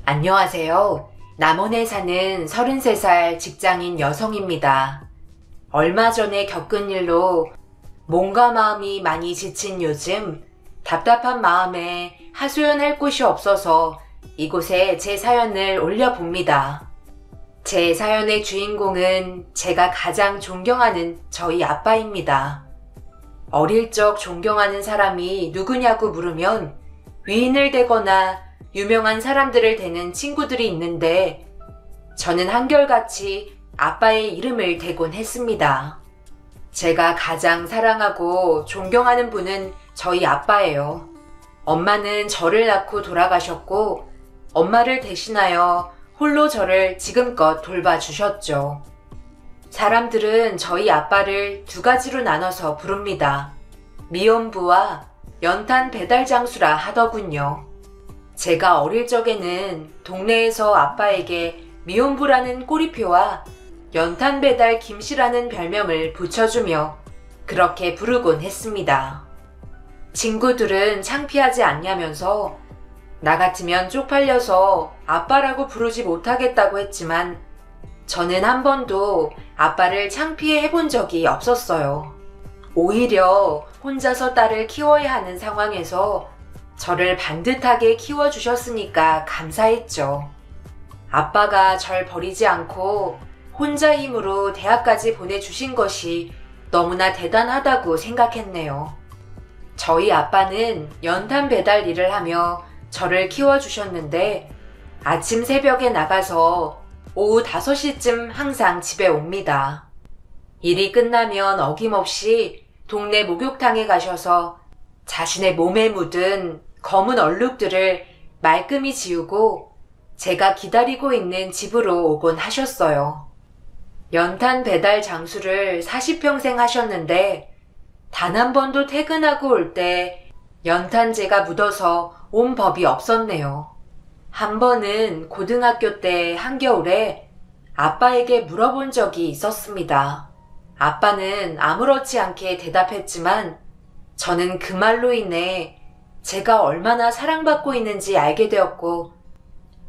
안녕하세요. 남원에 사는 33살 직장인 여성입니다. 얼마 전에 겪은 일로 몸과 마음이 많이 지친 요즘 답답한 마음에 하소연할 곳이 없어서 이곳에 제 사연을 올려봅니다. 제 사연의 주인공은 제가 가장 존경하는 저희 아빠입니다. 어릴 적 존경하는 사람이 누구냐고 물으면 위인을 대거나 유명한 사람들을 대는 친구들이 있는데 저는 한결같이 아빠의 이름을 대곤 했습니다. 제가 가장 사랑하고 존경하는 분은 저희 아빠예요. 엄마는 저를 낳고 돌아가셨고 엄마를 대신하여 홀로 저를 지금껏 돌봐주셨죠. 사람들은 저희 아빠를 두 가지로 나눠서 부릅니다. 미혼부와 연탄 배달 장수라 하더군요. 제가 어릴 적에는 동네에서 아빠에게 미혼부라는 꼬리표와 연탄 배달 김씨라는 별명을 붙여주며 그렇게 부르곤 했습니다. 친구들은 창피하지 않냐면서 나 같으면 쪽팔려서 아빠라고 부르지 못하겠다고 했지만 저는 한 번도 아빠를 창피해 해본 적이 없었어요. 오히려 혼자서 딸을 키워야 하는 상황에서 저를 반듯하게 키워주셨으니까 감사했죠. 아빠가 절 버리지 않고 혼자 힘으로 대학까지 보내주신 것이 너무나 대단하다고 생각했네요. 저희 아빠는 연탄 배달 일을 하며 저를 키워주셨는데 아침 새벽에 나가서 오후 5시쯤 항상 집에 옵니다. 일이 끝나면 어김없이 동네 목욕탕에 가셔서 자신의 몸에 묻은 검은 얼룩들을 말끔히 지우고 제가 기다리고 있는 집으로 오곤 하셨어요. 연탄 배달 장수를 40평생 하셨는데 단 한 번도 퇴근하고 올 때 연탄재가 묻어서 온 법이 없었네요. 한 번은 고등학교 때 한겨울에 아빠에게 물어본 적이 있었습니다. 아빠는 아무렇지 않게 대답했지만 저는 그 말로 인해 제가 얼마나 사랑받고 있는지 알게 되었고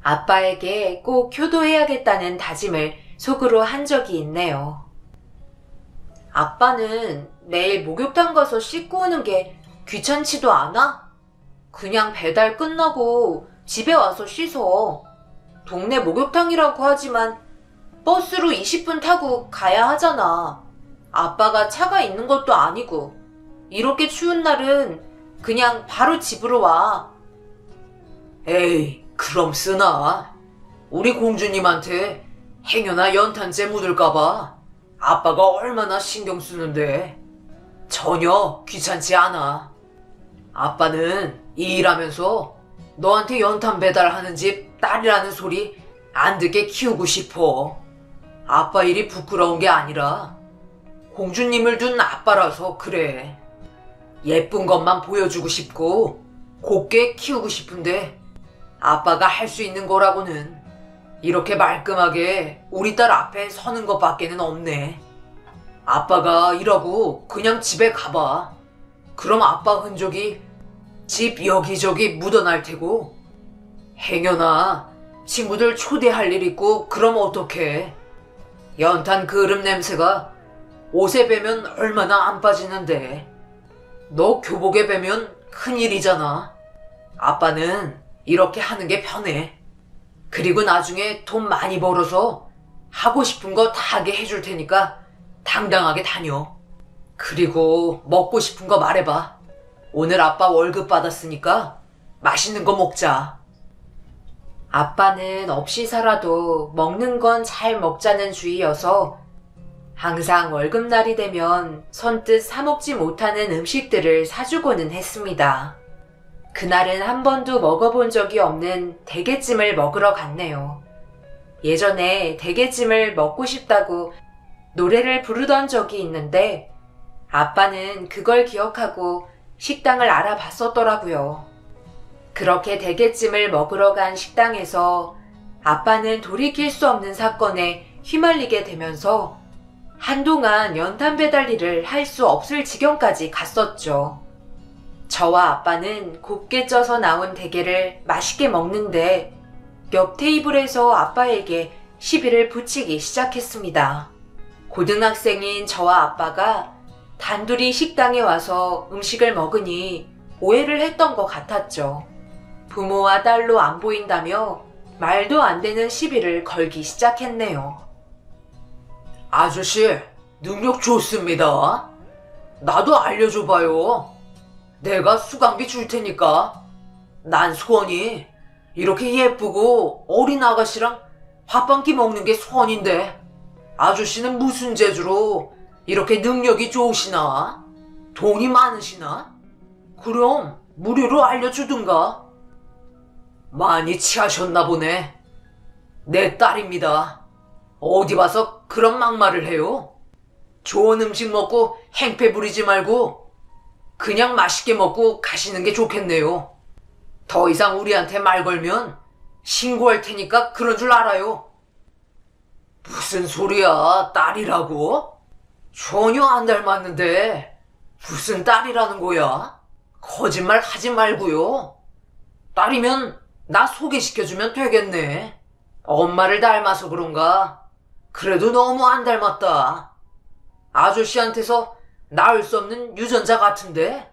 아빠에게 꼭 효도해야겠다는 다짐을 속으로 한 적이 있네요. 아빠는 내일 목욕탕 가서 씻고 오는 게 귀찮지도 않아? 그냥 배달 끝나고 집에 와서 씻어. 동네 목욕탕이라고 하지만 버스로 20분 타고 가야 하잖아. 아빠가 차가 있는 것도 아니고 이렇게 추운 날은 그냥 바로 집으로 와. 에이, 그럼 쓰나? 우리 공주님한테 행여나 연탄재 묻을까봐 아빠가 얼마나 신경 쓰는데 전혀 귀찮지 않아. 아빠는 이 일하면서 너한테 연탄 배달하는 집 딸이라는 소리 안 듣게 키우고 싶어. 아빠 일이 부끄러운 게 아니라 공주님을 둔 아빠라서 그래. 예쁜 것만 보여주고 싶고 곱게 키우고 싶은데 아빠가 할 수 있는 거라고는 이렇게 말끔하게 우리 딸 앞에 서는 것밖에는 없네. 아빠가 일하고 그냥 집에 가봐. 그럼 아빠 흔적이 집 여기저기 묻어날 테고 행여나 친구들 초대할 일 있고 그럼 어떡해. 연탄 그릇 냄새가 옷에 배면 얼마나 안 빠지는데 너 교복에 배면 큰일이잖아. 아빠는 이렇게 하는 게 편해. 그리고 나중에 돈 많이 벌어서 하고 싶은 거 다 하게 해줄 테니까 당당하게 다녀. 그리고 먹고 싶은 거 말해봐. 오늘 아빠 월급 받았으니까 맛있는 거 먹자. 아빠는 없이 살아도 먹는 건 잘 먹자는 주의여서 항상 월급날이 되면 선뜻 사 먹지 못하는 음식들을 사주고는 했습니다. 그날은 한 번도 먹어본 적이 없는 대게찜을 먹으러 갔네요. 예전에 대게찜을 먹고 싶다고 노래를 부르던 적이 있는데 아빠는 그걸 기억하고 식당을 알아봤었더라고요. 그렇게 대게찜을 먹으러 간 식당에서 아빠는 돌이킬 수 없는 사건에 휘말리게 되면서 한동안 연탄 배달 일을 할 수 없을 지경까지 갔었죠. 저와 아빠는 곱게 쪄서 나온 대게를 맛있게 먹는데 옆 테이블에서 아빠에게 시비를 붙이기 시작했습니다. 고등학생인 저와 아빠가 단둘이 식당에 와서 음식을 먹으니 오해를 했던 것 같았죠. 부모와 딸로 안 보인다며 말도 안 되는 시비를 걸기 시작했네요. 아저씨, 능력 좋습니다. 나도 알려줘봐요. 내가 수강비 줄 테니까. 난 소원이 이렇게 예쁘고 어린 아가씨랑 밥 한 끼 먹는 게 소원인데, 아저씨는 무슨 재주로 이렇게 능력이 좋으시나? 돈이 많으시나? 그럼 무료로 알려주든가. 많이 취하셨나 보네. 내 딸입니다. 어디 봐서 그런 막말을 해요? 좋은 음식 먹고 행패 부리지 말고 그냥 맛있게 먹고 가시는 게 좋겠네요. 더 이상 우리한테 말 걸면 신고할 테니까 그런 줄 알아요. 무슨 소리야, 딸이라고? 전혀 안 닮았는데 무슨 딸이라는 거야? 거짓말 하지 말고요. 딸이면 나 소개시켜주면 되겠네. 엄마를 닮아서 그런가? 그래도 너무 안 닮았다. 아저씨한테서 낳을 수 없는 유전자 같은데?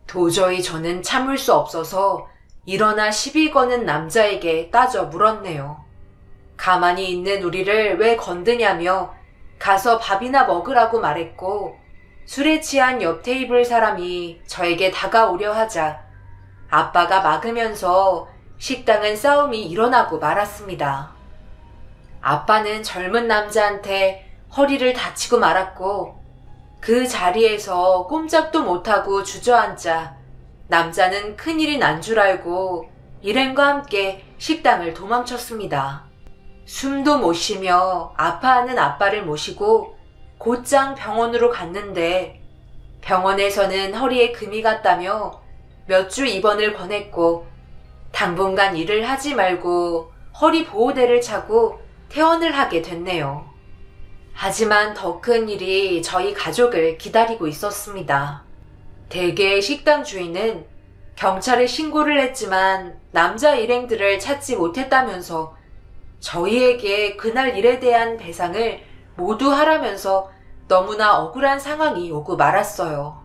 도저히 저는 참을 수 없어서 일어나 시비 거는 남자에게 따져 물었네요. 가만히 있는 우리를 왜 건드냐며 가서 밥이나 먹으라고 말했고, 술에 취한 옆 테이블 사람이 저에게 다가오려 하자 아빠가 막으면서 식당은 싸움이 일어나고 말았습니다. 아빠는 젊은 남자한테 허리를 다치고 말았고, 그 자리에서 꼼짝도 못하고 주저앉자 남자는 큰일이 난 줄 알고 일행과 함께 식당을 도망쳤습니다. 숨도 못 쉬며 아파하는 아빠를 모시고 곧장 병원으로 갔는데, 병원에서는 허리에 금이 갔다며 몇 주 입원을 권했고, 당분간 일을 하지 말고 허리 보호대를 차고 퇴원을 하게 됐네요. 하지만 더 큰 일이 저희 가족을 기다리고 있었습니다. 대개의 식당 주인은 경찰에 신고를 했지만 남자 일행들을 찾지 못했다면서 저희에게 그날 일에 대한 배상을 모두 하라면서 너무나 억울한 상황이 오고 말았어요.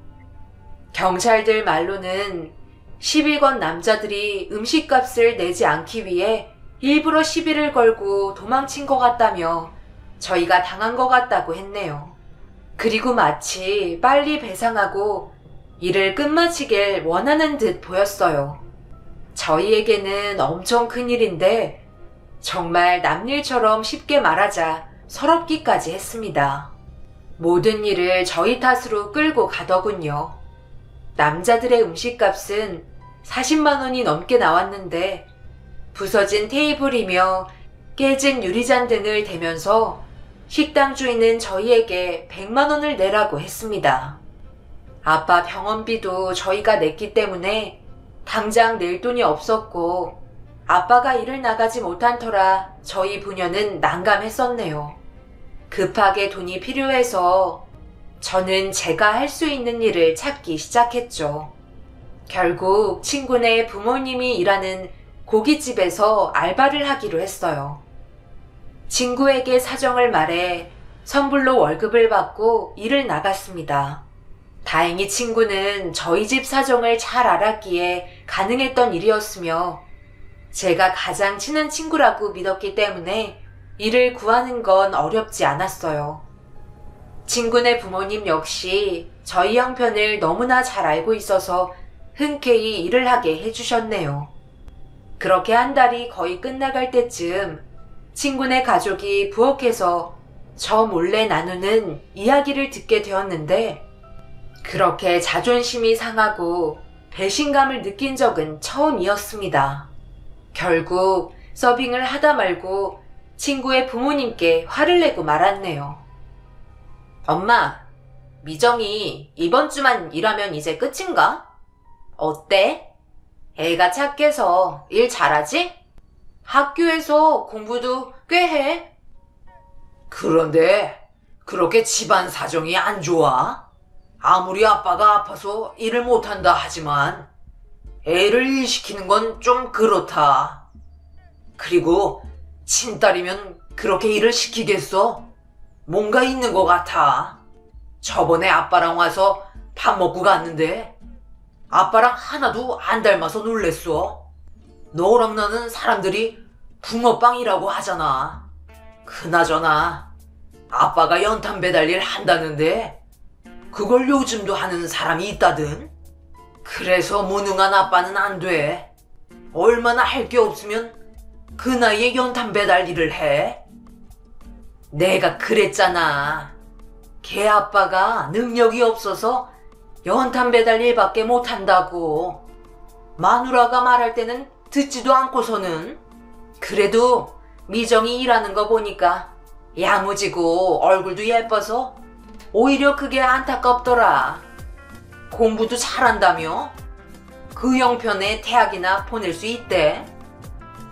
경찰들 말로는 시비 건 남자들이 음식값을 내지 않기 위해 일부러 시비를 걸고 도망친 것 같다며 저희가 당한 것 같다고 했네요. 그리고 마치 빨리 배상하고 일을 끝마치길 원하는 듯 보였어요. 저희에게는 엄청 큰 일인데 정말 남일처럼 쉽게 말하자 서럽기까지 했습니다. 모든 일을 저희 탓으로 끌고 가더군요. 남자들의 음식값은 40만 원이 넘게 나왔는데 부서진 테이블이며 깨진 유리잔 등을 대면서 식당 주인은 저희에게 100만 원을 내라고 했습니다. 아빠 병원비도 저희가 냈기 때문에 당장 낼 돈이 없었고, 아빠가 일을 나가지 못한 터라 저희 부녀는 난감했었네요. 급하게 돈이 필요해서 저는 제가 할 수 있는 일을 찾기 시작했죠. 결국 친구네 부모님이 일하는 고깃집에서 알바를 하기로 했어요. 친구에게 사정을 말해 선불로 월급을 받고 일을 나갔습니다. 다행히 친구는 저희 집 사정을 잘 알았기에 가능했던 일이었으며, 제가 가장 친한 친구라고 믿었기 때문에 일을 구하는 건 어렵지 않았어요. 친구네 부모님 역시 저희 형편을 너무나 잘 알고 있어서 흔쾌히 일을 하게 해주셨네요. 그렇게 한 달이 거의 끝나갈 때쯤 친구네 가족이 부엌에서 저 몰래 나누는 이야기를 듣게 되었는데, 그렇게 자존심이 상하고 배신감을 느낀 적은 처음이었습니다. 결국 서빙을 하다 말고 친구의 부모님께 화를 내고 말았네요. 엄마, 미정이 이번 주만 일하면 이제 끝인가? 어때? 애가 착해서 일 잘하지? 학교에서 공부도 꽤 해. 그런데 그렇게 집안 사정이 안 좋아? 아무리 아빠가 아파서 일을 못한다 하지만 애를 일시키는 건 좀 그렇다. 그리고 친딸이면 그렇게 일을 시키겠어? 뭔가 있는 것 같아. 저번에 아빠랑 와서 밥 먹고 갔는데 아빠랑 하나도 안 닮아서 놀랬어. 너랑 나는 사람들이 붕어빵이라고 하잖아. 그나저나 아빠가 연탄 배달 일 한다는데 그걸 요즘도 하는 사람이 있다든. 그래서 무능한 아빠는 안 돼. 얼마나 할 게 없으면 그 나이에 연탄 배달 일을 해? 내가 그랬잖아. 걔 아빠가 능력이 없어서 연탄 배달 일밖에 못한다고. 마누라가 말할 때는 듣지도 않고서는. 그래도 미정이 일하는 거 보니까 야무지고 얼굴도 예뻐서 오히려 그게 안타깝더라. 공부도 잘한다며? 그 형편에 대학이나 보낼 수 있대.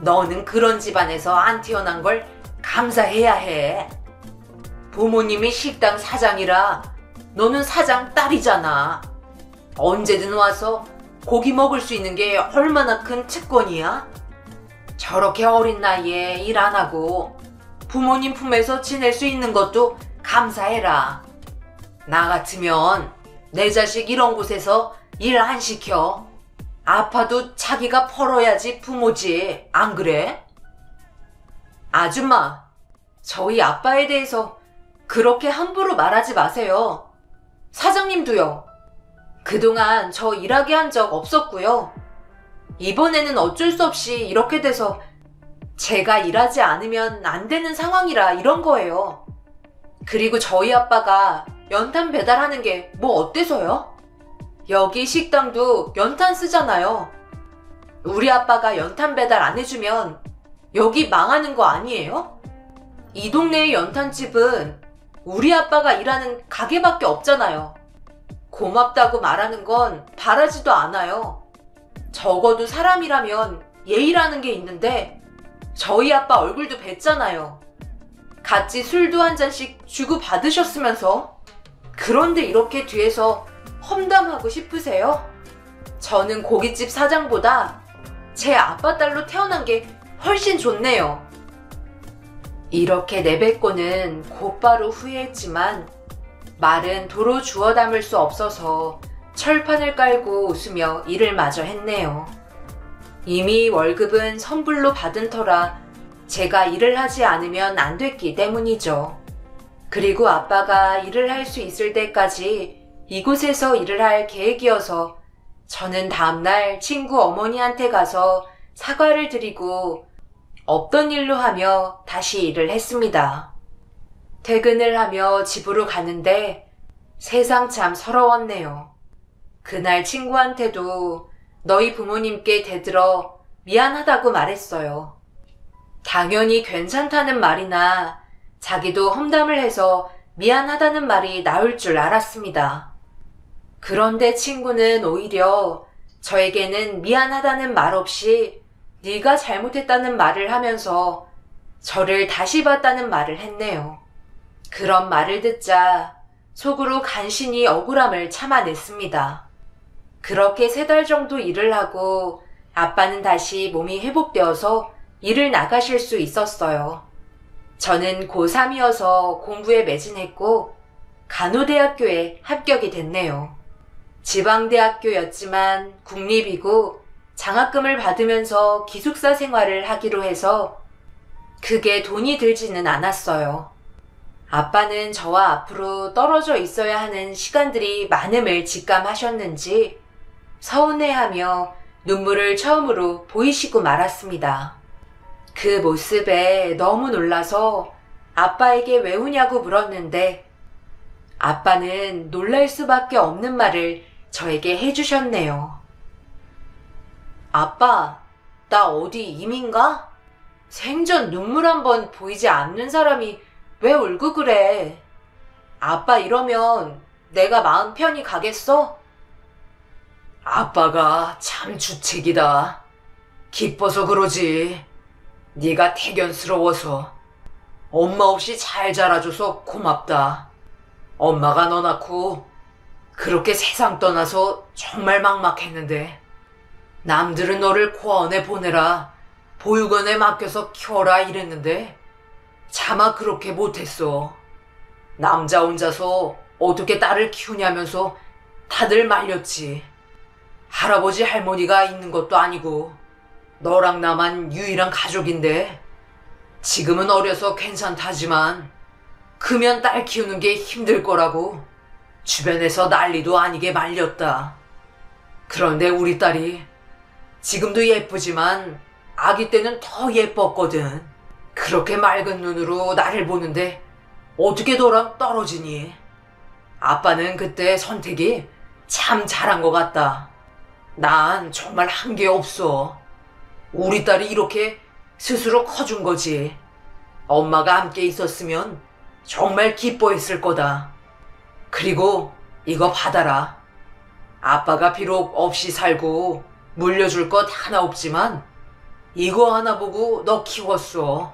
너는 그런 집안에서 안 태어난 걸 감사해야 해. 부모님이 식당 사장이라 너는 사장 딸이잖아. 언제든 와서 고기 먹을 수 있는 게 얼마나 큰 특권이야? 저렇게 어린 나이에 일 안 하고 부모님 품에서 지낼 수 있는 것도 감사해라. 나 같으면 내 자식 이런 곳에서 일 안 시켜. 아파도 자기가 벌어야지 부모지, 안 그래? 아줌마, 저희 아빠에 대해서 그렇게 함부로 말하지 마세요. 사장님도요. 그동안 저 일하게 한 적 없었고요. 이번에는 어쩔 수 없이 이렇게 돼서 제가 일하지 않으면 안 되는 상황이라 이런 거예요. 그리고 저희 아빠가 연탄 배달하는 게 뭐 어때서요? 여기 식당도 연탄 쓰잖아요. 우리 아빠가 연탄 배달 안 해주면 여기 망하는 거 아니에요? 이 동네의 연탄집은 우리 아빠가 일하는 가게밖에 없잖아요. 고맙다고 말하는 건 바라지도 않아요. 적어도 사람이라면 예의라는 게 있는데 저희 아빠 얼굴도 뵀잖아요. 같이 술도 한 잔씩 주고 받으셨으면서. 그런데 이렇게 뒤에서 험담하고 싶으세요? 저는 고깃집 사장보다 제 아빠 딸로 태어난 게 훨씬 좋네요. 이렇게 내뱉고는 곧바로 후회했지만 말은 도로 주워 담을 수 없어서 철판을 깔고 웃으며 일을 마저 했네요. 이미 월급은 선불로 받은 터라 제가 일을 하지 않으면 안 됐기 때문이죠. 그리고 아빠가 일을 할 수 있을 때까지 이곳에서 일을 할 계획이어서 저는 다음날 친구 어머니한테 가서 사과를 드리고 없던 일로 하며 다시 일을 했습니다. 퇴근을 하며 집으로 가는데 세상 참 서러웠네요. 그날 친구한테도 너희 부모님께 대들어 미안하다고 말했어요. 당연히 괜찮다는 말이나 자기도 험담을 해서 미안하다는 말이 나올 줄 알았습니다. 그런데 친구는 오히려 저에게는 미안하다는 말 없이 네가 잘못했다는 말을 하면서 저를 다시 봤다는 말을 했네요. 그런 말을 듣자 속으로 간신히 억울함을 참아냈습니다. 그렇게 3달 정도 일을 하고 아빠는 다시 몸이 회복되어서 일을 나가실 수 있었어요. 저는 고3이어서 공부에 매진했고 간호대학교에 합격이 됐네요. 지방대학교였지만 국립이고 장학금을 받으면서 기숙사 생활을 하기로 해서 그게 돈이 들지는 않았어요. 아빠는 저와 앞으로 떨어져 있어야 하는 시간들이 많음을 직감하셨는지 서운해하며 눈물을 처음으로 보이시고 말았습니다. 그 모습에 너무 놀라서 아빠에게 왜 우냐고 물었는데 아빠는 놀랄 수밖에 없는 말을 저에게 해주셨네요. 아빠, 나 어디 이민 가? 생전 눈물 한 번 보이지 않는 사람이 왜 울고 그래? 아빠 이러면 내가 마음 편히 가겠어? 아빠가 참 주책이다. 기뻐서 그러지. 네가 태견스러워서. 엄마 없이 잘 자라줘서 고맙다. 엄마가 너 낳고 그렇게 세상 떠나서 정말 막막했는데 남들은 너를 고아원에 보내라 보육원에 맡겨서 키워라 이랬는데 차마 그렇게 못했어. 남자 혼자서 어떻게 딸을 키우냐면서 다들 말렸지. 할아버지 할머니가 있는 것도 아니고 너랑 나만 유일한 가족인데 지금은 어려서 괜찮다지만 크면 딸 키우는 게 힘들 거라고 주변에서 난리도 아니게 말렸다. 그런데 우리 딸이 지금도 예쁘지만 아기 때는 더 예뻤거든. 그렇게 맑은 눈으로 나를 보는데 어떻게 너랑 떨어지니? 아빠는 그때 선택이 참 잘한 것 같다. 난 정말 한 게 없어. 우리 딸이 이렇게 스스로 커준 거지. 엄마가 함께 있었으면 정말 기뻐했을 거다. 그리고 이거 받아라. 아빠가 비록 없이 살고 물려줄 것 하나 없지만 이거 하나 보고 너 키웠어.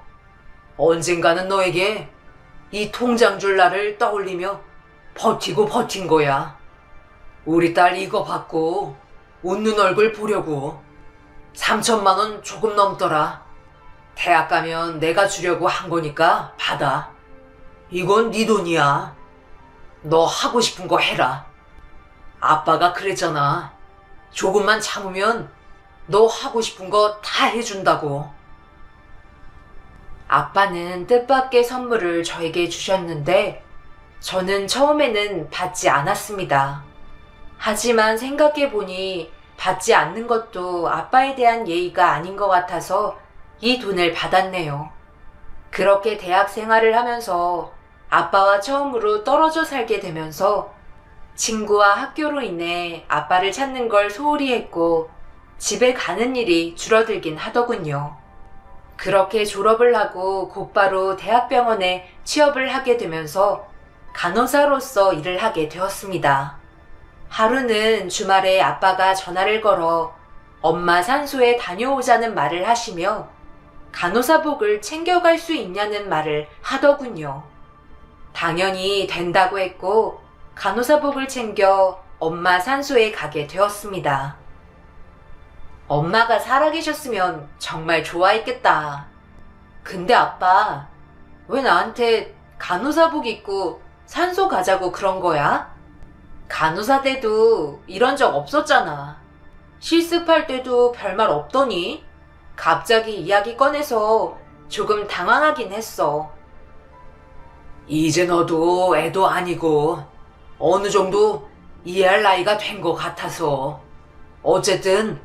언젠가는 너에게 이 통장 줄 날을 떠올리며 버티고 버틴 거야. 우리 딸 이거 받고 웃는 얼굴 보려고. 3천만 원 조금 넘더라. 대학 가면 내가 주려고 한 거니까 받아. 이건 네 돈이야. 너 하고 싶은 거 해라. 아빠가 그랬잖아. 조금만 참으면 너 하고 싶은 거 다 해준다고. 아빠는 뜻밖의 선물을 저에게 주셨는데 저는 처음에는 받지 않았습니다. 하지만 생각해보니 받지 않는 것도 아빠에 대한 예의가 아닌 것 같아서 이 돈을 받았네요. 그렇게 대학 생활을 하면서 아빠와 처음으로 떨어져 살게 되면서 친구와 학교로 인해 아빠를 찾는 걸 소홀히 했고 집에 가는 일이 줄어들긴 하더군요. 그렇게 졸업을 하고 곧바로 대학병원에 취업을 하게 되면서 간호사로서 일을 하게 되었습니다. 하루는 주말에 아빠가 전화를 걸어 엄마 산소에 다녀오자는 말을 하시며 간호사복을 챙겨갈 수 있냐는 말을 하더군요. 당연히 된다고 했고 간호사복을 챙겨 엄마 산소에 가게 되었습니다. 엄마가 살아계셨으면 정말 좋아했겠다. 근데 아빠, 왜 나한테 간호사복 입고 산소 가자고 그런 거야? 간호사 때도 이런 적 없었잖아. 실습할 때도 별말 없더니 갑자기 이야기 꺼내서 조금 당황하긴 했어. 이제 너도 애도 아니고 어느 정도 이해할 나이가 된 것 같아서. 어쨌든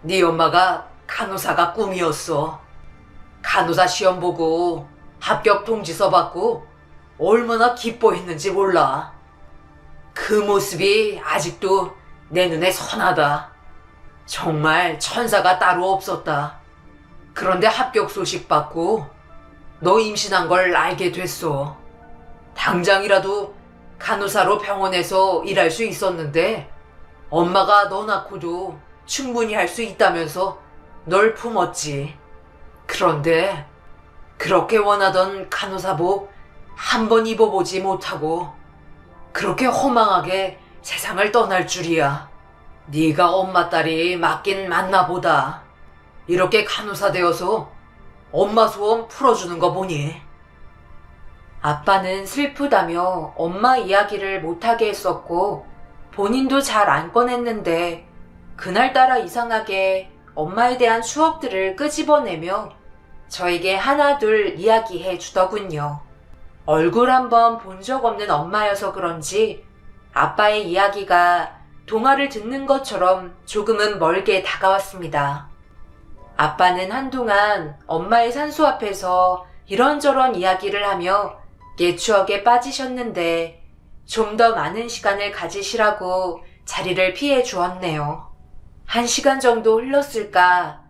네 엄마가 간호사가 꿈이었어. 간호사 시험 보고 합격 통지서 받고 얼마나 기뻐했는지 몰라. 그 모습이 아직도 내 눈에 선하다. 정말 천사가 따로 없었다. 그런데 합격 소식 받고 너 임신한 걸 알게 됐어. 당장이라도 간호사로 병원에서 일할 수 있었는데 엄마가 너 낳고도 충분히 할 수 있다면서 널 품었지. 그런데 그렇게 원하던 간호사복 한 번 입어보지 못하고 그렇게 허망하게 세상을 떠날 줄이야. 네가 엄마 딸이 맞긴 맞나 보다. 이렇게 간호사 되어서 엄마 소원 풀어주는 거 보니. 아빠는 슬프다며 엄마 이야기를 못하게 했었고 본인도 잘 안 꺼냈는데 그날따라 이상하게 엄마에 대한 추억들을 끄집어내며 저에게 하나둘 이야기해 주더군요. 얼굴 한번 본 적 없는 엄마여서 그런지 아빠의 이야기가 동화를 듣는 것처럼 조금은 멀게 다가왔습니다. 아빠는 한동안 엄마의 산소 앞에서 이런저런 이야기를 하며 옛 추억에 빠지셨는데 좀 더 많은 시간을 가지시라고 자리를 피해 주었네요. 1시간 정도 흘렀을까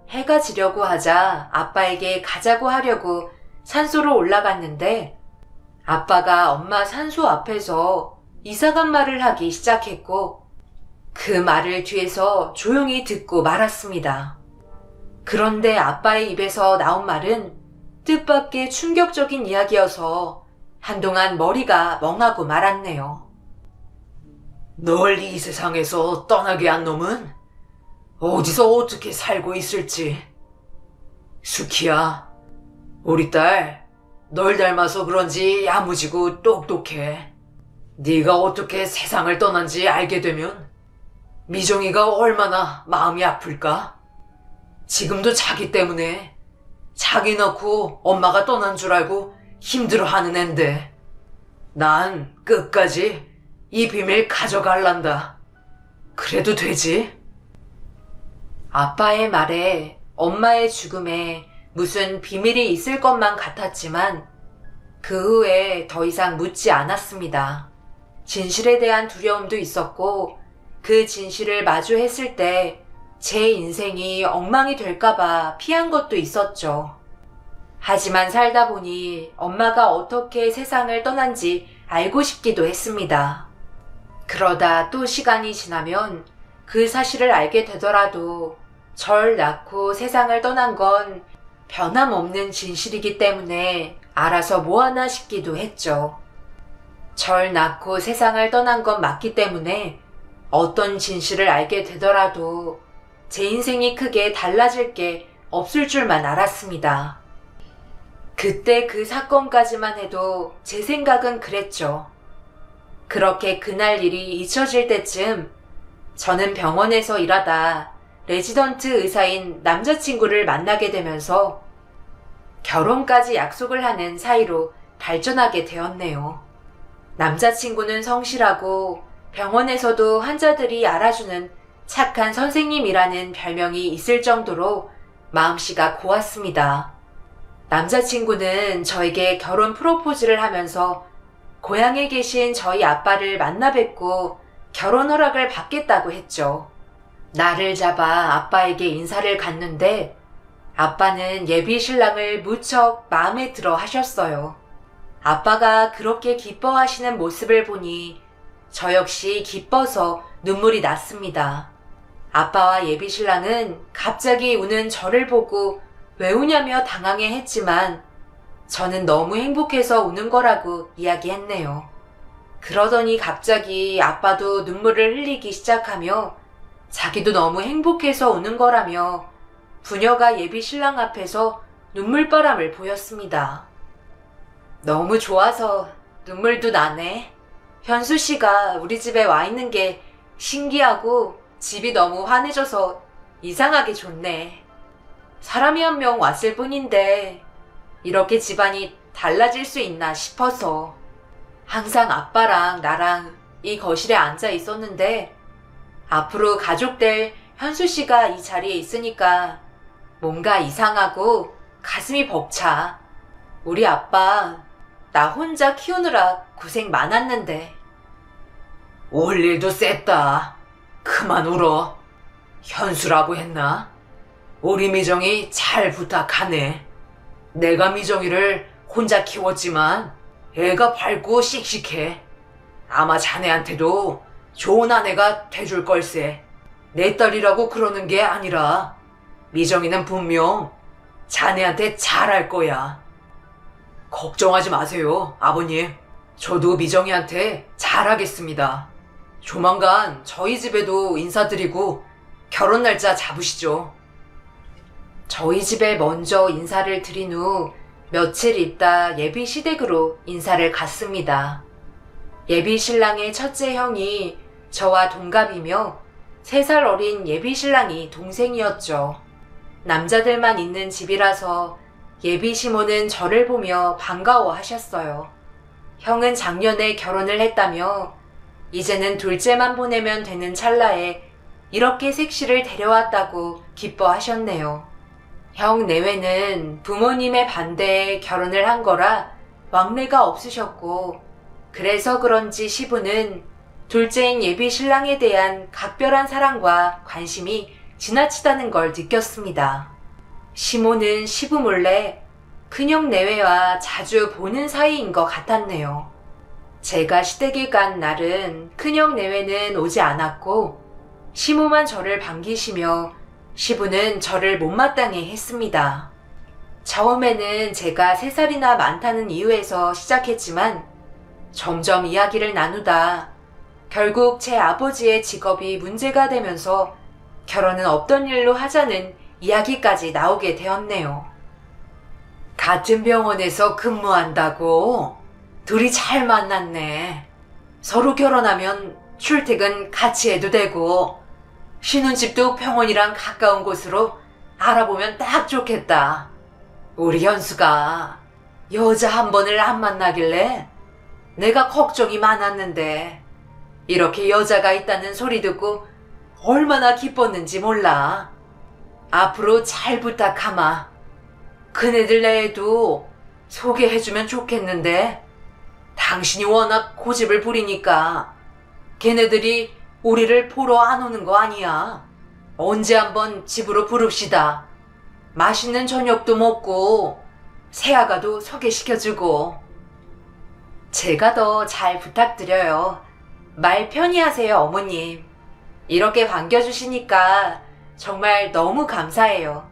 해가 지려고 하자 아빠에게 가자고 하려고 산소로 올라갔는데 아빠가 엄마 산소 앞에서 이상한 말을 하기 시작했고 그 말을 뒤에서 조용히 듣고 말았습니다. 그런데 아빠의 입에서 나온 말은 뜻밖의 충격적인 이야기여서 한동안 머리가 멍하고 말았네요. 널 이 세상에서 떠나게 한 놈은 어디서 어떻게 살고 있을지. 수키야, 우리 딸 널 닮아서 그런지 야무지고 똑똑해. 네가 어떻게 세상을 떠난지 알게 되면 미정이가 얼마나 마음이 아플까? 지금도 자기 때문에 자기 낳고 엄마가 떠난 줄 알고 힘들어하는 앤데 난 끝까지 이 비밀 가져갈란다. 그래도 되지? 아빠의 말에 엄마의 죽음에 무슨 비밀이 있을 것만 같았지만 그 후에 더 이상 묻지 않았습니다. 진실에 대한 두려움도 있었고 그 진실을 마주했을 때 제 인생이 엉망이 될까봐 피한 것도 있었죠. 하지만 살다 보니 엄마가 어떻게 세상을 떠난지 알고 싶기도 했습니다. 그러다 또 시간이 지나면 그 사실을 알게 되더라도 절 낳고 세상을 떠난 건 변함없는 진실이기 때문에 알아서 뭐하나 싶기도 했죠. 절 낳고 세상을 떠난 건 맞기 때문에 어떤 진실을 알게 되더라도 제 인생이 크게 달라질 게 없을 줄만 알았습니다. 그때 그 사건까지만 해도 제 생각은 그랬죠. 그렇게 그날 일이 잊혀질 때쯤 저는 병원에서 일하다 레지던트 의사인 남자친구를 만나게 되면서 결혼까지 약속을 하는 사이로 발전하게 되었네요. 남자친구는 성실하고 병원에서도 환자들이 알아주는 착한 선생님이라는 별명이 있을 정도로 마음씨가 고왔습니다. 남자친구는 저에게 결혼 프로포즈를 하면서 고향에 계신 저희 아빠를 만나 뵙고 결혼 허락을 받겠다고 했죠. 날을 잡아 아빠에게 인사를 갔는데 아빠는 예비 신랑을 무척 마음에 들어 하셨어요. 아빠가 그렇게 기뻐하시는 모습을 보니 저 역시 기뻐서 눈물이 났습니다. 아빠와 예비 신랑은 갑자기 우는 저를 보고 왜 우냐며 당황해 했지만 저는 너무 행복해서 우는 거라고 이야기했네요. 그러더니 갑자기 아빠도 눈물을 흘리기 시작하며 자기도 너무 행복해서 우는 거라며 부녀가 예비 신랑 앞에서 눈물바람을 보였습니다. 너무 좋아서 눈물도 나네. 현수 씨가 우리 집에 와 있는 게 신기하고 집이 너무 환해져서 이상하게 좋네. 사람이 한 명 왔을 뿐인데 이렇게 집안이 달라질 수 있나 싶어서 항상 아빠랑 나랑 이 거실에 앉아 있었는데 앞으로 가족들 현수 씨가 이 자리에 있으니까 뭔가 이상하고 가슴이 벅차. 우리 아빠 나 혼자 키우느라 고생 많았는데. 올 일도 셌다. 그만 울어. 현수라고 했나? 우리 미정이 잘 부탁하네. 내가 미정이를 혼자 키웠지만 애가 밝고 씩씩해. 아마 자네한테도 좋은 아내가 돼줄 걸세. 내 딸이라고 그러는 게 아니라 미정이는 분명 자네한테 잘할 거야. 걱정하지 마세요, 아버님. 저도 미정이한테 잘하겠습니다. 조만간 저희 집에도 인사드리고 결혼 날짜 잡으시죠. 저희 집에 먼저 인사를 드린 후 며칠 있다 예비 시댁으로 인사를 갔습니다. 예비 신랑의 첫째 형이 저와 동갑이며 3살 어린 예비 신랑이 동생이었죠. 남자들만 있는 집이라서 예비 시모는 저를 보며 반가워하셨어요. 형은 작년에 결혼을 했다며 이제는 둘째만 보내면 되는 찰나에 이렇게 색시를 데려왔다고 기뻐하셨네요. 형 내외는 부모님의 반대에 결혼을 한 거라 왕래가 없으셨고 그래서 그런지 시부는 둘째인 예비 신랑에 대한 각별한 사랑과 관심이 지나치다는 걸 느꼈습니다. 시모는 시부 몰래 큰형 내외와 자주 보는 사이인 것 같았네요. 제가 시댁에 간 날은 큰형 내외는 오지 않았고 시모만 저를 반기시며 시부는 저를 못마땅해 했습니다. 처음에는 제가 3살이나 많다는 이유에서 시작했지만 점점 이야기를 나누다 결국 제 아버지의 직업이 문제가 되면서 결혼은 없던 일로 하자는 이야기까지 나오게 되었네요. 같은 병원에서 근무한다고? 둘이 잘 만났네. 서로 결혼하면 출퇴근 같이 해도 되고 쉬는 집도 병원이랑 가까운 곳으로 알아보면 딱 좋겠다. 우리 현수가 여자 한 번을 안 만나길래 내가 걱정이 많았는데 이렇게 여자가 있다는 소리 듣고 얼마나 기뻤는지 몰라. 앞으로 잘 부탁하마. 그네들 내에도 소개해주면 좋겠는데 당신이 워낙 고집을 부리니까 걔네들이 우리를 보러 안 오는 거 아니야. 언제 한번 집으로 부릅시다. 맛있는 저녁도 먹고 새아가도 소개시켜주고. 제가 더 잘 부탁드려요. 말 편히 하세요, 어머님. 이렇게 반겨주시니까 정말 너무 감사해요.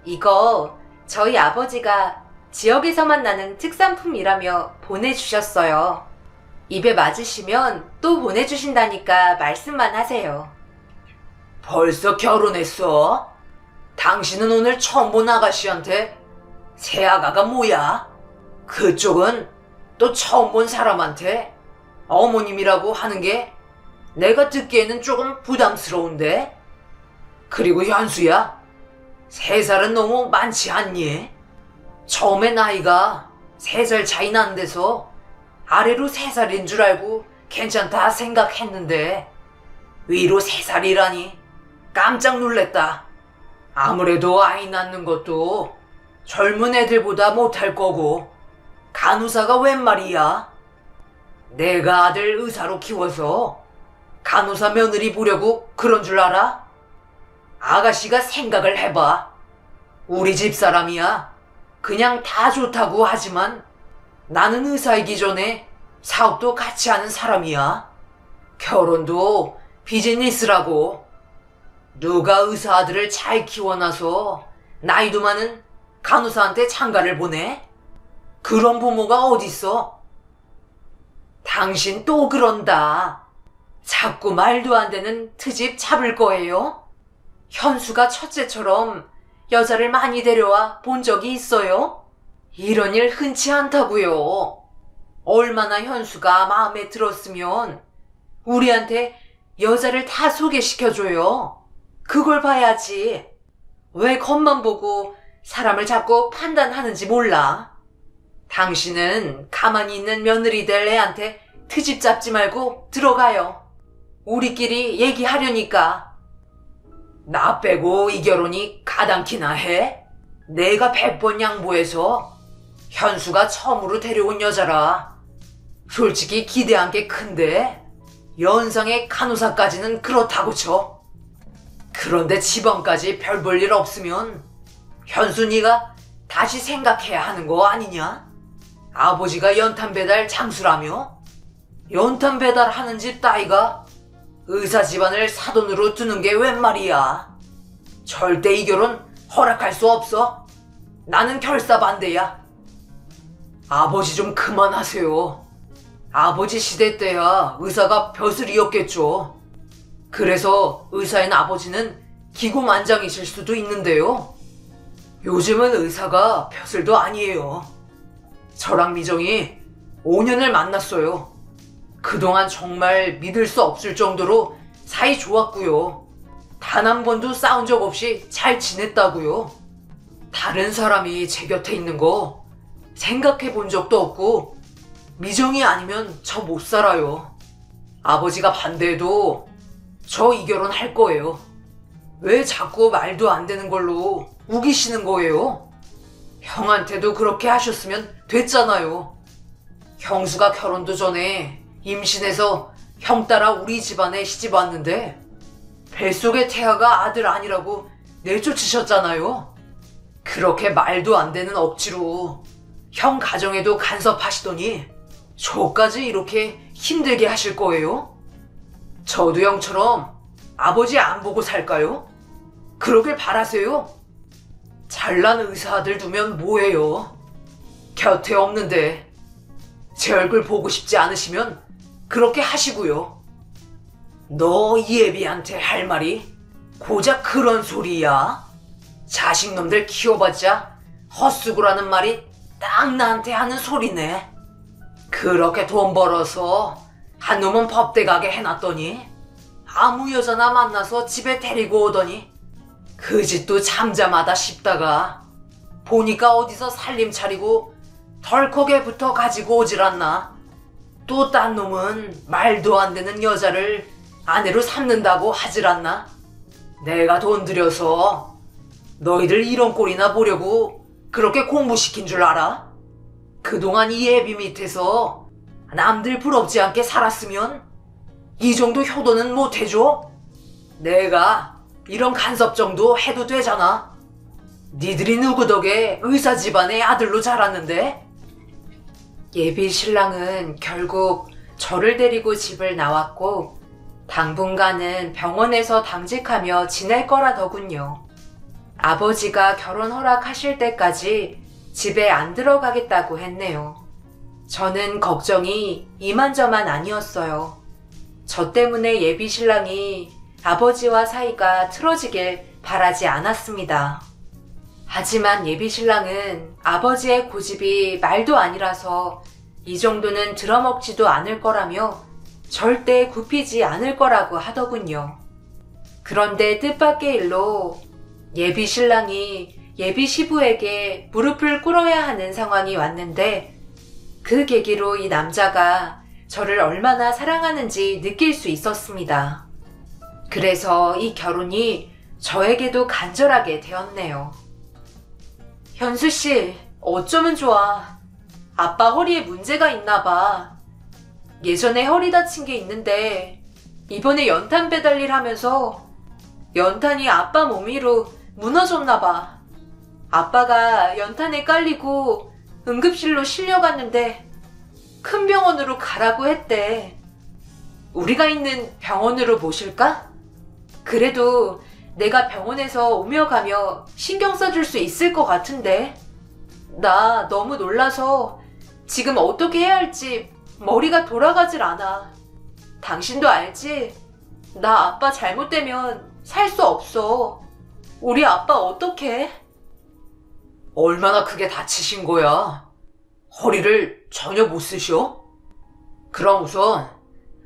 이거 저희 아버지가 지역에서만 나는 특산품이라며 보내주셨어요. 입에 맞으시면 또 보내주신다니까 말씀만 하세요. 벌써 결혼했어? 당신은 오늘 처음 본 아가씨한테 새아가가 뭐야? 그쪽은 또 처음 본 사람한테 어머님이라고 하는 게 내가 듣기에는 조금 부담스러운데? 그리고 현수야, 3살은 너무 많지 않니? 처음에 나이가 3살 차이 난 데서 아래로 3살인 줄 알고 괜찮다 생각했는데 위로 3살이라니 깜짝 놀랬다. 아무래도 아이 낳는 것도 젊은 애들보다 못할 거고 간호사가 웬 말이야? 내가 아들 의사로 키워서 간호사 며느리 보려고 그런 줄 알아? 아가씨가 생각을 해봐. 우리 집 사람이야. 그냥 다 좋다고 하지만 나는 의사이기 전에 사업도 같이 하는 사람이야. 결혼도 비즈니스라고. 누가 의사 아들을 잘 키워놔서 나이도 많은 간호사한테 장가를 보내? 그런 부모가 어딨어? 당신 또 그런다. 자꾸 말도 안 되는 트집 잡을 거예요? 현수가 첫째처럼 여자를 많이 데려와 본 적이 있어요? 이런 일 흔치 않다고요. 얼마나 현수가 마음에 들었으면 우리한테 여자를 다 소개시켜줘요. 그걸 봐야지. 왜 겉만 보고 사람을 자꾸 판단하는지 몰라. 당신은 가만히 있는 며느리 될 애한테 트집 잡지 말고 들어가요. 우리끼리 얘기하려니까. 나 빼고 이 결혼이 가당키나 해? 내가 100번 양보해서 현수가 처음으로 데려온 여자라. 솔직히 기대한 게 큰데 연상의 간호사까지는 그렇다고 쳐. 그런데 집안까지 별 볼 일 없으면 현순이가 다시 생각해야 하는 거 아니냐? 아버지가 연탄 배달 장수라며? 연탄 배달하는 집 따위가 의사 집안을 사돈으로 두는 게 웬 말이야? 절대 이 결혼 허락할 수 없어. 나는 결사 반대야. 아버지 좀 그만하세요. 아버지 시대 때야 의사가 벼슬이었겠죠. 그래서 의사인 아버지는 기고만장이실 수도 있는데요. 요즘은 의사가 벼슬도 아니에요. 저랑 미정이 5년을 만났어요. 그동안 정말 믿을 수 없을 정도로 사이 좋았고요. 단 한 번도 싸운 적 없이 잘 지냈다고요. 다른 사람이 제 곁에 있는 거 생각해 본 적도 없고 미정이 아니면 저 못 살아요. 아버지가 반대해도 저 이 결혼 할 거예요. 왜 자꾸 말도 안 되는 걸로 우기시는 거예요? 형한테도 그렇게 하셨으면 됐잖아요. 형수가 결혼도 전에 임신해서 형 따라 우리 집안에 시집 왔는데 뱃속의 태아가 아들 아니라고 내쫓으셨잖아요. 그렇게 말도 안 되는 억지로 형 가정에도 간섭하시더니 저까지 이렇게 힘들게 하실 거예요? 저도 형처럼 아버지 안 보고 살까요? 그러길 바라세요? 잘난 의사 아들 두면 뭐해요? 곁에 없는데 제 얼굴 보고 싶지 않으시면 그렇게 하시고요. 너 이예비한테 할 말이 고작 그런 소리야? 자식놈들 키워봤자 헛수고라는 말이 딱 나한테 하는 소리네. 그렇게 돈 벌어서 한 놈은 법대 가게 해놨더니 아무 여자나 만나서 집에 데리고 오더니 그 짓도 잠잠하다 싶다가 보니까 어디서 살림 차리고 덜컥에 붙어 가지고 오질 않나. 또 딴 놈은 말도 안 되는 여자를 아내로 삼는다고 하질 않나. 내가 돈 들여서 너희들 이런 꼴이나 보려고 그렇게 공부시킨 줄 알아? 그동안 이 애비 밑에서 남들 부럽지 않게 살았으면 이 정도 효도는 못 해줘? 내가 이런 간섭 정도 해도 되잖아. 니들이 누구 덕에 의사 집안의 아들로 자랐는데? 예비 신랑은 결국 저를 데리고 집을 나왔고 당분간은 병원에서 당직하며 지낼 거라더군요. 아버지가 결혼 허락하실 때까지 집에 안 들어가겠다고 했네요. 저는 걱정이 이만저만 아니었어요. 저 때문에 예비 신랑이 아버지와 사이가 틀어지길 바라지 않았습니다. 하지만 예비 신랑은 아버지의 고집이 말도 아니라서 이 정도는 들어먹지도 않을 거라며 절대 굽히지 않을 거라고 하더군요. 그런데 뜻밖의 일로 예비 신랑이 예비 시부에게 무릎을 꿇어야 하는 상황이 왔는데 그 계기로 이 남자가 저를 얼마나 사랑하는지 느낄 수 있었습니다. 그래서 이 결혼이 저에게도 간절하게 되었네요. 현수 씨, 어쩌면 좋아. 아빠 허리에 문제가 있나 봐. 예전에 허리 다친 게 있는데 이번에 연탄 배달일 하면서 연탄이 아빠 몸 위로 무너졌나 봐. 아빠가 연탄에 깔리고 응급실로 실려갔는데 큰 병원으로 가라고 했대. 우리가 있는 병원으로 모실까? 그래도 내가 병원에서 오며 가며 신경 써줄 수 있을 것 같은데. 나 너무 놀라서 지금 어떻게 해야 할지 머리가 돌아가질 않아. 당신도 알지? 나 아빠 잘못되면 살 수 없어. 우리 아빠 어떡해? 얼마나 크게 다치신 거야? 허리를 전혀 못 쓰셔? 그럼 우선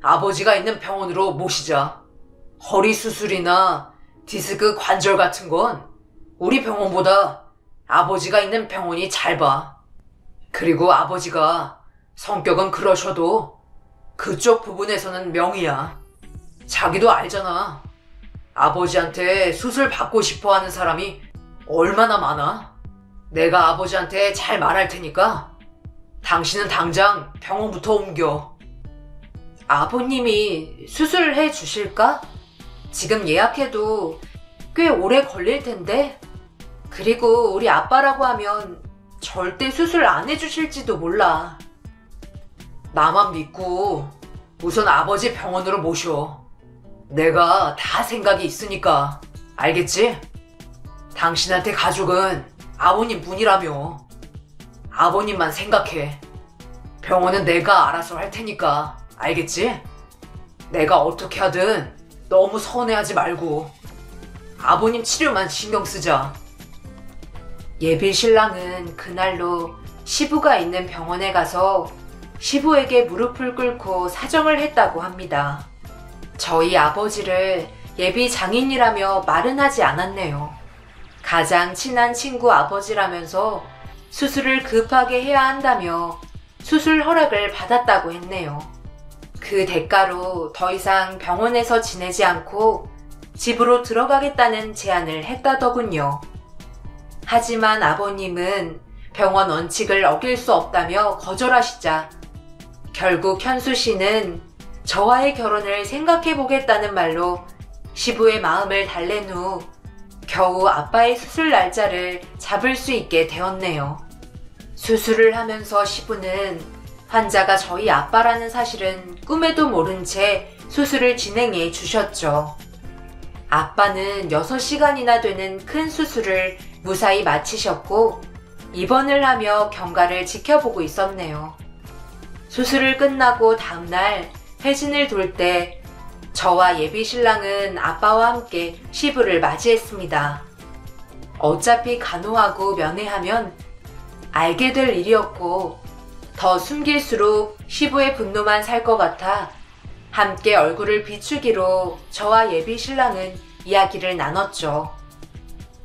아버지가 있는 병원으로 모시자. 허리 수술이나 디스크 관절 같은 건 우리 병원보다 아버지가 있는 병원이 잘 봐. 그리고 아버지가 성격은 그러셔도 그쪽 부분에서는 명이야. 자기도 알잖아. 아버지한테 수술 받고 싶어 하는 사람이 얼마나 많아. 내가 아버지한테 잘 말할 테니까 당신은 당장 병원부터 옮겨. 아버님이 수술해 주실까? 지금 예약해도 꽤 오래 걸릴 텐데. 그리고 우리 아빠라고 하면 절대 수술 안 해주실지도 몰라. 나만 믿고 우선 아버지 병원으로 모셔. 내가 다 생각이 있으니까. 알겠지? 당신한테 가족은 아버님 뿐이라며. 아버님만 생각해. 병원은 내가 알아서 할 테니까. 알겠지? 내가 어떻게 하든 너무 서운해하지 말고 아버님 치료만 신경 쓰자. 예비 신랑은 그날로 시부가 있는 병원에 가서 시부에게 무릎을 꿇고 사정을 했다고 합니다. 저희 아버지를 예비 장인이라며 말은 하지 않았네요. 가장 친한 친구 아버지라면서 수술을 급하게 해야 한다며 수술 허락을 받았다고 했네요. 그 대가로 더 이상 병원에서 지내지 않고 집으로 들어가겠다는 제안을 했다더군요. 하지만 아버님은 병원 원칙을 어길 수 없다며 거절하시자 결국 현수 씨는 저와의 결혼을 생각해보겠다는 말로 시부의 마음을 달랜 후 겨우 아빠의 수술 날짜를 잡을 수 있게 되었네요. 수술을 하면서 시부는 환자가 저희 아빠라는 사실은 꿈에도 모른 채 수술을 진행해 주셨죠. 아빠는 6시간이나 되는 큰 수술을 무사히 마치셨고 입원을 하며 경과를 지켜보고 있었네요. 수술을 끝나고 다음날 회진을 돌 때 저와 예비 신랑은 아빠와 함께 시부를 맞이했습니다. 어차피 간호하고 면회하면 알게 될 일이었고 더 숨길수록 시부의 분노만 살 것 같아 함께 얼굴을 비추기로 저와 예비 신랑은 이야기를 나눴죠.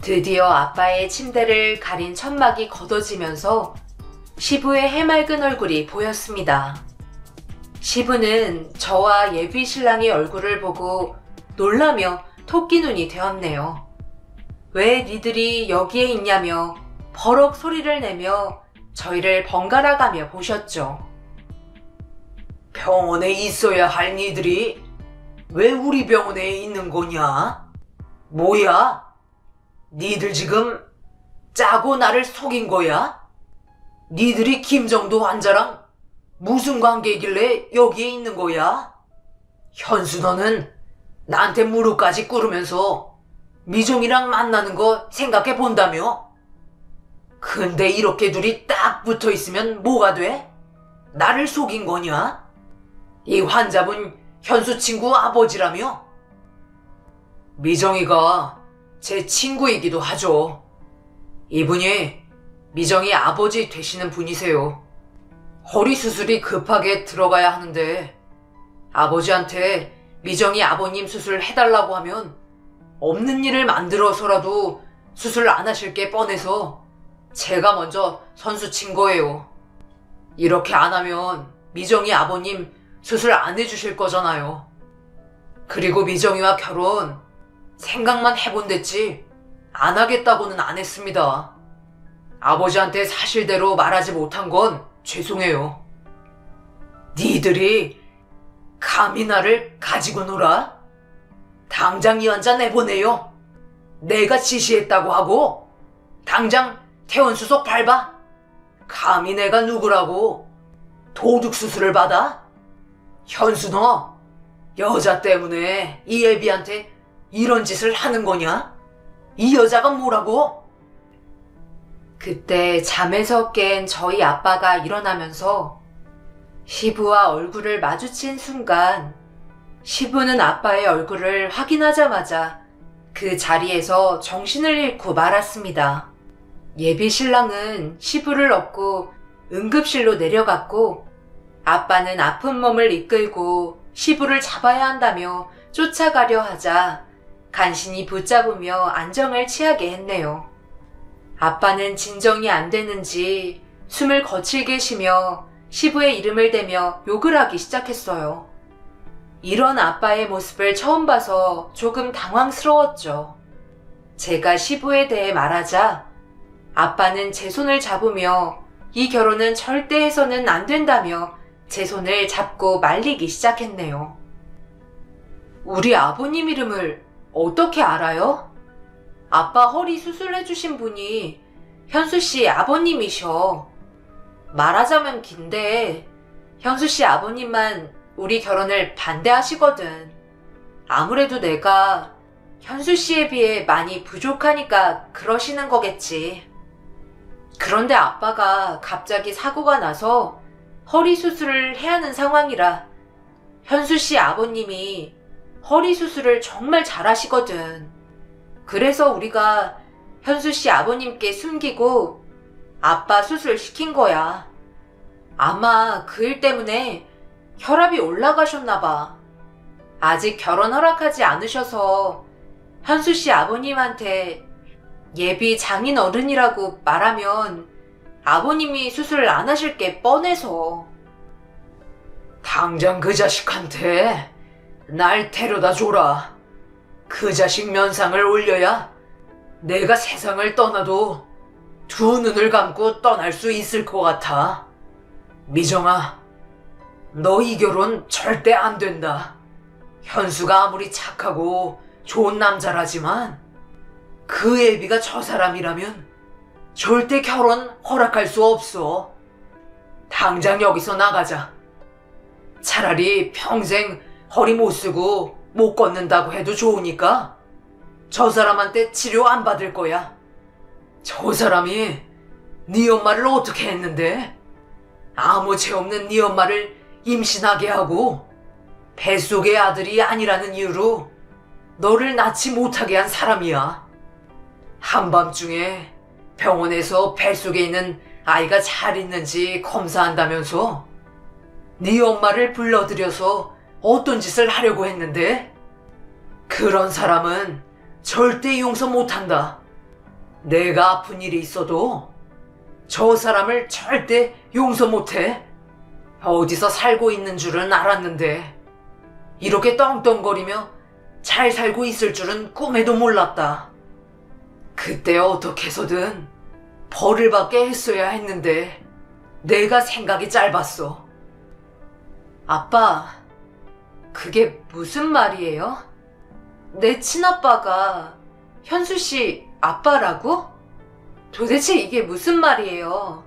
드디어 아빠의 침대를 가린 천막이 걷어지면서 시부의 해맑은 얼굴이 보였습니다. 시부는 저와 예비 신랑의 얼굴을 보고 놀라며 토끼 눈이 되었네요. 왜 니들이 여기에 있냐며 버럭 소리를 내며 저희를 번갈아 가며 보셨죠. 병원에 있어야 할 니들이 왜 우리 병원에 있는 거냐? 뭐야? 니들 지금 짜고 나를 속인 거야? 니들이 김정도 환자랑 무슨 관계이길래 여기에 있는 거야? 현수 너는 나한테 무릎까지 꿇으면서 미정이랑 만나는 거 생각해 본다며? 근데 이렇게 둘이 딱 붙어 있으면 뭐가 돼? 나를 속인 거냐? 이 환자분 현수 친구 아버지라며? 미정이가 제 친구이기도 하죠. 이분이 미정이 아버지 되시는 분이세요. 허리 수술이 급하게 들어가야 하는데 아버지한테 미정이 아버님 수술 해달라고 하면 없는 일을 만들어서라도 수술 안 하실 게 뻔해서 제가 먼저 선수 친 거예요. 이렇게 안 하면 미정이 아버님 수술 안 해주실 거잖아요. 그리고 미정이와 결혼 생각만 해본댔지 안 하겠다고는 안 했습니다. 아버지한테 사실대로 말하지 못한 건 죄송해요. 니들이 감히 나를 가지고 놀아? 당장 이 환자 내보내요. 내가 지시했다고 하고 당장 퇴원수속 밟아. 감히 내가 누구라고 도둑 수술을 받아? 현수 너 여자 때문에 이 애비한테 이런 짓을 하는 거냐? 이 여자가 뭐라고? 그때 잠에서 깬 저희 아빠가 일어나면서 시부와 얼굴을 마주친 순간 시부는 아빠의 얼굴을 확인하자마자 그 자리에서 정신을 잃고 말았습니다. 예비 신랑은 시부를 업고 응급실로 내려갔고 아빠는 아픈 몸을 이끌고 시부를 잡아야 한다며 쫓아가려 하자 간신히 붙잡으며 안정을 취하게 했네요. 아빠는 진정이 안 되는지 숨을 거칠게 쉬며 시부의 이름을 대며 욕을 하기 시작했어요. 이런 아빠의 모습을 처음 봐서 조금 당황스러웠죠. 제가 시부에 대해 말하자 아빠는 제 손을 잡으며 이 결혼은 절대 해서는 안 된다며 제 손을 잡고 말리기 시작했네요. 우리 아버님 이름을 어떻게 알아요? 아빠 허리 수술해주신 분이 현수씨 아버님이셔. 말하자면 긴데 현수씨 아버님만 우리 결혼을 반대하시거든. 아무래도 내가 현수씨에 비해 많이 부족하니까 그러시는 거겠지. 그런데 아빠가 갑자기 사고가 나서 허리 수술을 해야 하는 상황이라 현수씨 아버님이 허리 수술을 정말 잘하시거든. 그래서 우리가 현수씨 아버님께 숨기고 아빠 수술 시킨 거야. 아마 그 일 때문에 혈압이 올라가셨나봐. 아직 결혼 허락하지 않으셔서 현수씨 아버님한테 예비 장인 어른이라고 말하면 아버님이 수술을 안 하실 게 뻔해서. 당장 그 자식한테 날 데려다 줘라. 그 자식 면상을 올려야 내가 세상을 떠나도 두 눈을 감고 떠날 수 있을 것 같아. 미정아, 너 이 결혼 절대 안 된다. 현수가 아무리 착하고 좋은 남자라지만 그 애비가 저 사람이라면 절대 결혼 허락할 수 없어. 당장 여기서 나가자. 차라리 평생 허리 못 쓰고 못 걷는다고 해도 좋으니까 저 사람한테 치료 안 받을 거야. 저 사람이 네 엄마를 어떻게 했는데? 아무 죄 없는 네 엄마를 임신하게 하고 뱃속의 아들이 아니라는 이유로 너를 낳지 못하게 한 사람이야. 한밤중에 병원에서 뱃속에 있는 아이가 잘 있는지 검사한다면서? 네 엄마를 불러들여서 어떤 짓을 하려고 했는데? 그런 사람은 절대 용서 못한다. 내가 아픈 일이 있어도 저 사람을 절대 용서 못해. 어디서 살고 있는 줄은 알았는데 이렇게 떵떵거리며 잘 살고 있을 줄은 꿈에도 몰랐다. 그때 어떻게 해서든 벌을 받게 했어야 했는데 내가 생각이 짧았어. 아빠, 그게 무슨 말이에요? 내 친아빠가 현수 씨 아빠라고? 도대체 이게 무슨 말이에요?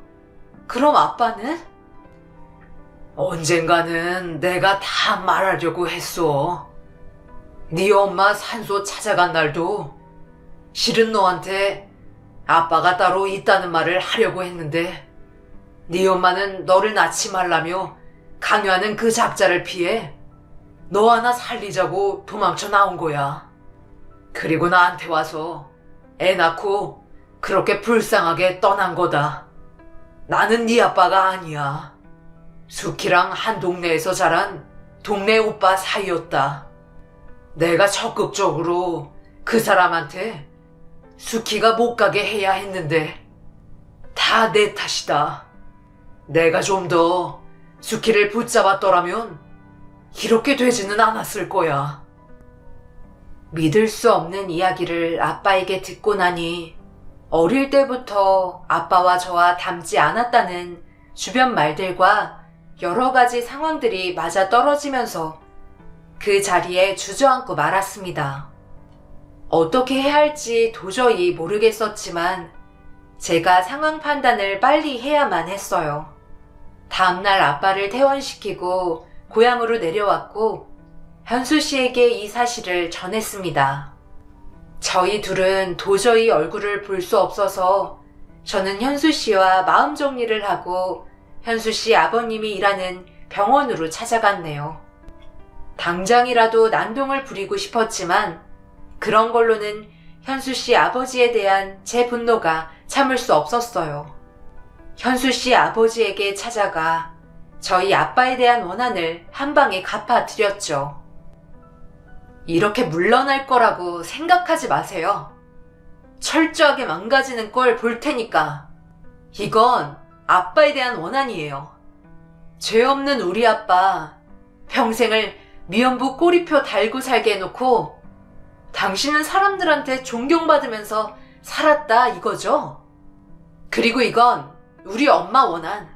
그럼 아빠는? 언젠가는 내가 다 말하려고 했어. 네 엄마 산소 찾아간 날도 실은 너한테 아빠가 따로 있다는 말을 하려고 했는데 네 엄마는 너를 낳지 말라며 강요하는 그 작자를 피해 너 하나 살리자고 도망쳐 나온 거야. 그리고 나한테 와서 애 낳고 그렇게 불쌍하게 떠난 거다. 나는 네 아빠가 아니야. 수키랑 한 동네에서 자란 동네 오빠 사이였다. 내가 적극적으로 그 사람한테 수키가 못 가게 해야 했는데 다 내 탓이다. 내가 좀 더 수키를 붙잡았더라면 이렇게 되지는 않았을 거야. 믿을 수 없는 이야기를 아빠에게 듣고 나니 어릴 때부터 아빠와 저와 닮지 않았다는 주변 말들과 여러 가지 상황들이 맞아 떨어지면서 그 자리에 주저앉고 말았습니다. 어떻게 해야 할지 도저히 모르겠었지만 제가 상황 판단을 빨리 해야만 했어요. 다음날 아빠를 퇴원시키고 고향으로 내려왔고 현수 씨에게 이 사실을 전했습니다. 저희 둘은 도저히 얼굴을 볼 수 없어서 저는 현수 씨와 마음 정리를 하고 현수 씨 아버님이 일하는 병원으로 찾아갔네요. 당장이라도 난동을 부리고 싶었지만 그런 걸로는 현수 씨 아버지에 대한 제 분노가 참을 수 없었어요. 현수 씨 아버지에게 찾아가 저희 아빠에 대한 원한을 한 방에 갚아드렸죠. 이렇게 물러날 거라고 생각하지 마세요. 철저하게 망가지는 걸 볼 테니까. 이건 아빠에 대한 원한이에요. 죄 없는 우리 아빠 평생을 미연부 꼬리표 달고 살게 해놓고 당신은 사람들한테 존경받으면서 살았다 이거죠? 그리고 이건 우리 엄마 원한.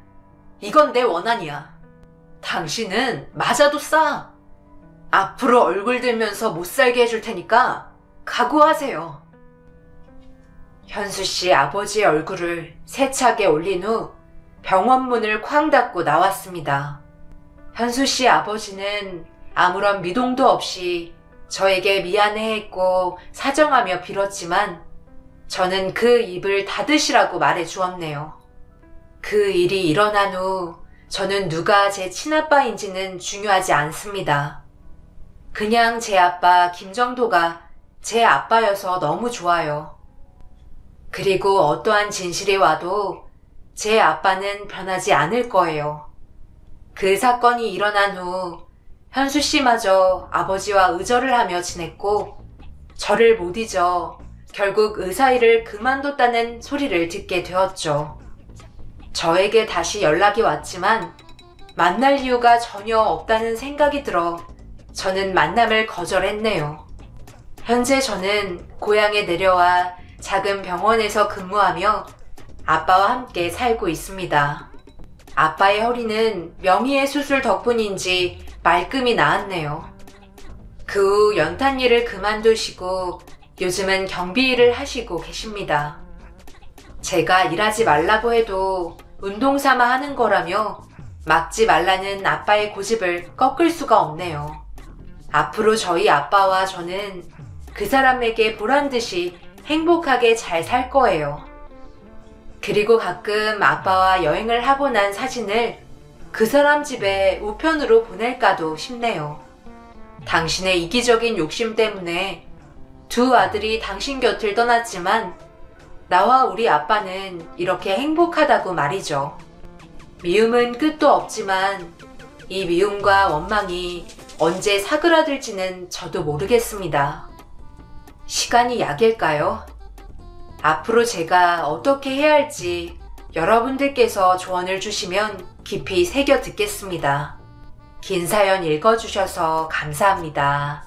이건 내 원한이야. 당신은 맞아도 싸. 앞으로 얼굴 들면서 못 살게 해줄 테니까 각오하세요. 현수 씨 아버지의 얼굴을 세차게 올린 후 병원 문을 쾅 닫고 나왔습니다. 현수 씨 아버지는 아무런 미동도 없이 저에게 미안해했고 사정하며 빌었지만 저는 그 입을 닫으시라고 말해 주었네요. 그 일이 일어난 후 저는 누가 제 친아빠인지는 중요하지 않습니다. 그냥 제 아빠 김정도가 제 아빠여서 너무 좋아요. 그리고 어떠한 진실이 와도 제 아빠는 변하지 않을 거예요. 그 사건이 일어난 후 현수 씨마저 아버지와 의절을 하며 지냈고 저를 못 잊어 결국 의사일을 그만뒀다는 소리를 듣게 되었죠. 저에게 다시 연락이 왔지만 만날 이유가 전혀 없다는 생각이 들어 저는 만남을 거절했네요. 현재 저는 고향에 내려와 작은 병원에서 근무하며 아빠와 함께 살고 있습니다. 아빠의 허리는 명의의 수술 덕분인지 말끔히 나았네요. 그 후 연탄 일을 그만두시고 요즘은 경비 일을 하시고 계십니다. 제가 일하지 말라고 해도 운동 삼아 하는 거라며 막지 말라는 아빠의 고집을 꺾을 수가 없네요. 앞으로 저희 아빠와 저는 그 사람에게 보란듯이 행복하게 잘 살 거예요. 그리고 가끔 아빠와 여행을 하고 난 사진을 그 사람 집에 우편으로 보낼까도 싶네요. 당신의 이기적인 욕심 때문에 두 아들이 당신 곁을 떠났지만 나와 우리 아빠는 이렇게 행복하다고 말이죠. 미움은 끝도 없지만 이 미움과 원망이 언제 사그라들지는 저도 모르겠습니다. 시간이 약일까요? 앞으로 제가 어떻게 해야 할지 여러분들께서 조언을 주시면 깊이 새겨 듣겠습니다. 긴 사연 읽어주셔서 감사합니다.